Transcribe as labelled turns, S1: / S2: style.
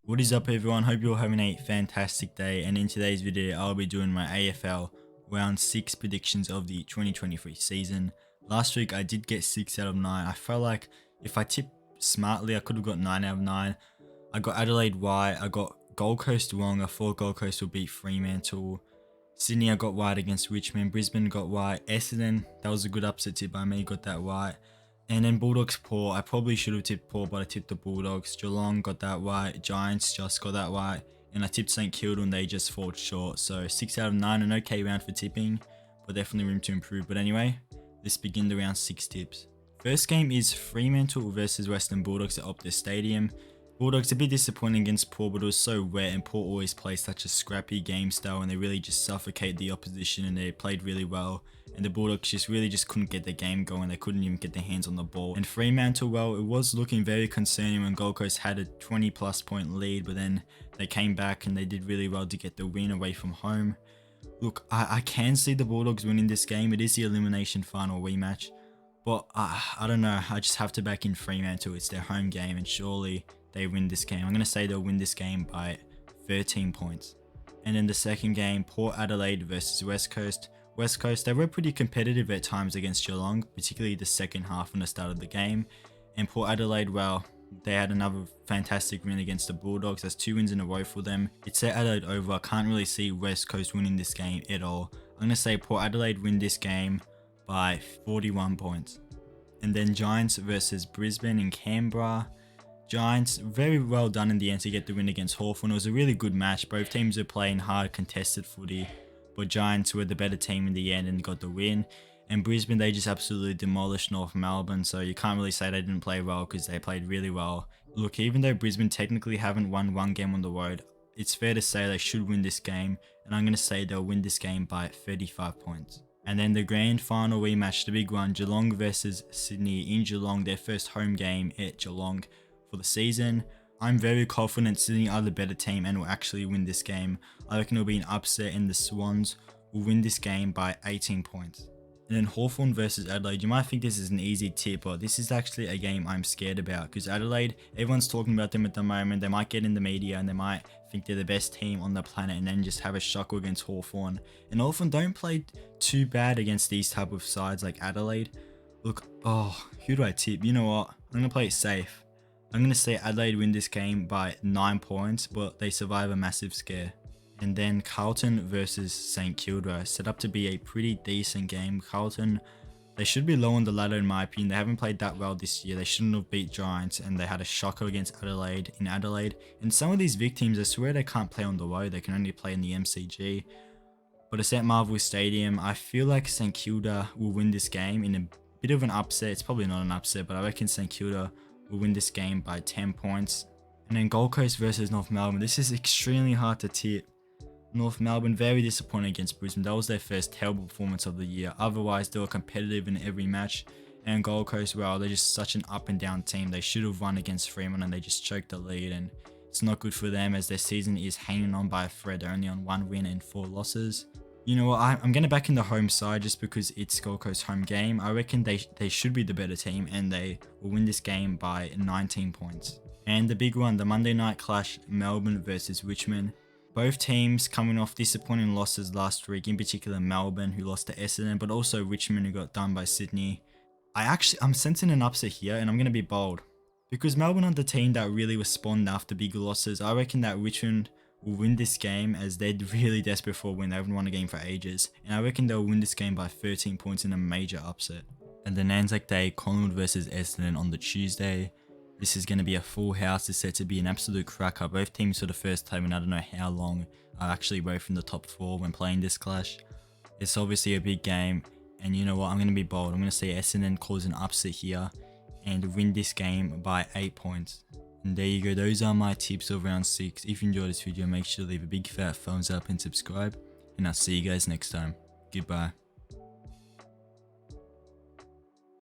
S1: What is up everyone, hope you're having a fantastic day, and in today's video I'll be doing my AFL Round 6 predictions of the 2023 season. Last week I did get 6 out of 9. I felt like if I tipped smartly I could have got 9 out of 9. I got Adelaide right, I got Gold Coast wrong, I thought Gold Coast would beat Fremantle. Sydney I got right against Richmond, Brisbane got right, Essendon, that was a good upset tip by me, got that right. And then Bulldogs Port, I probably should have tipped Port, but I tipped the Bulldogs. Geelong got that right, Giants just got that right, and I tipped St Kilda and they just fall short. So 6 out of 9, an okay round for tipping, but definitely room to improve. But anyway, let's begin the round 6 tips. First game is Fremantle versus Western Bulldogs at Optus Stadium. Bulldogs a bit disappointing against Port, but it was so wet and Port always plays such a scrappy game style and they really just suffocate the opposition and they played really well. And the Bulldogs just couldn't get the game going, they couldn't even get their hands on the ball. And Fremantle, well, it was looking very concerning when Gold Coast had a 20+ point lead, but then they came back and they did really well to get the win away from home. Look, I can see the Bulldogs winning this game, it is the elimination final rematch. But I don't know, I just have to back in Fremantle, it's their home game and surely they win this game. I'm going to say they'll win this game by 13 points. And then the second game, Port Adelaide versus West Coast. West Coast, they were pretty competitive at times against Geelong, particularly the second half and the start of the game. And Port Adelaide, well, they had another fantastic win against the Bulldogs. That's 2 wins in a row for them. It's at Adelaide over. I can't really see West Coast winning this game at all. I'm going to say Port Adelaide win this game by 41 points. And then Giants versus Brisbane in Canberra. Giants, very well done in the end to get the win against Hawthorn. It was a really good match. Both teams were playing hard, contested footy, but Giants were the better team in the end and got the win. And Brisbane, they just absolutely demolished North Melbourne, so you can't really say they didn't play well because they played really well. Look, even though Brisbane technically haven't won one game on the road, it's fair to say they should win this game, and I'm going to say they'll win this game by 35 points. And then the grand final rematch, the big one, Geelong versus Sydney in Geelong, their first home game at Geelong for the season. I'm very confident Sydney are the better team and will actually win this game. I reckon it'll be an upset and the Swans will win this game by 18 points. And then Hawthorn versus Adelaide, you might think this is an easy tip, but this is actually a game I'm scared about because Adelaide, everyone's talking about them at the moment. They might get in the media and they might think they're the best team on the planet and then just have a shock against Hawthorn. And Hawthorn don't play too bad against these type of sides like Adelaide. Look, who do I tip? You know what? I'm going to play it safe. I'm going to say Adelaide win this game by 9 points, but they survive a massive scare. And then Carlton versus St Kilda, set up to be a pretty decent game. Carlton, they should be low on the ladder in my opinion. They haven't played that well this year. They shouldn't have beat Giants and they had a shocker against Adelaide in Adelaide. And some of these big teams, I swear they can't play on the road. They can only play in the MCG. But it's at Marvel Stadium. I feel like St Kilda will win this game in a bit of an upset. It's probably not an upset, but I reckon St Kilda will win this game by 10 points. And then Gold Coast versus North Melbourne. This is extremely hard to tip. North Melbourne, very disappointing against Brisbane. That was their first terrible performance of the year. Otherwise, they were competitive in every match. And Gold Coast, well, they're just such an up and down team. They should have won against Fremantle and they just choked the lead. And it's not good for them as their season is hanging on by a thread. They're only on 1 win and 4 losses. You know what, I'm going to back in the home side just because it's Gold Coast home game. I reckon they should be the better team and they will win this game by 19 points. And the big one, the Monday night clash, Melbourne versus Richmond. Both teams coming off disappointing losses last week, in particular Melbourne who lost to Essendon, but also Richmond who got done by Sydney. I'm sensing an upset here and I'm going to be bold. Because Melbourne are the team that really respond after big losses, I reckon that Richmond will win this game as they're really desperate for a win. They haven't won a game for ages. And I reckon they'll win this game by 13 points in a major upset. And then Anzac Day, Collingwood versus Essendon on the Tuesday. This is going to be a full house. It's set to be an absolute cracker. Both teams for the first time in I don't know how long are actually both in the top 4 when playing this clash. It's obviously a big game. And you know what? I'm going to be bold. I'm going to say Essendon cause an upset here and win this game by 8 points. And there you go, those are my tips of round 6. If you enjoyed this video, make sure to leave a big fat thumbs up and subscribe. And I'll see you guys next time. Goodbye.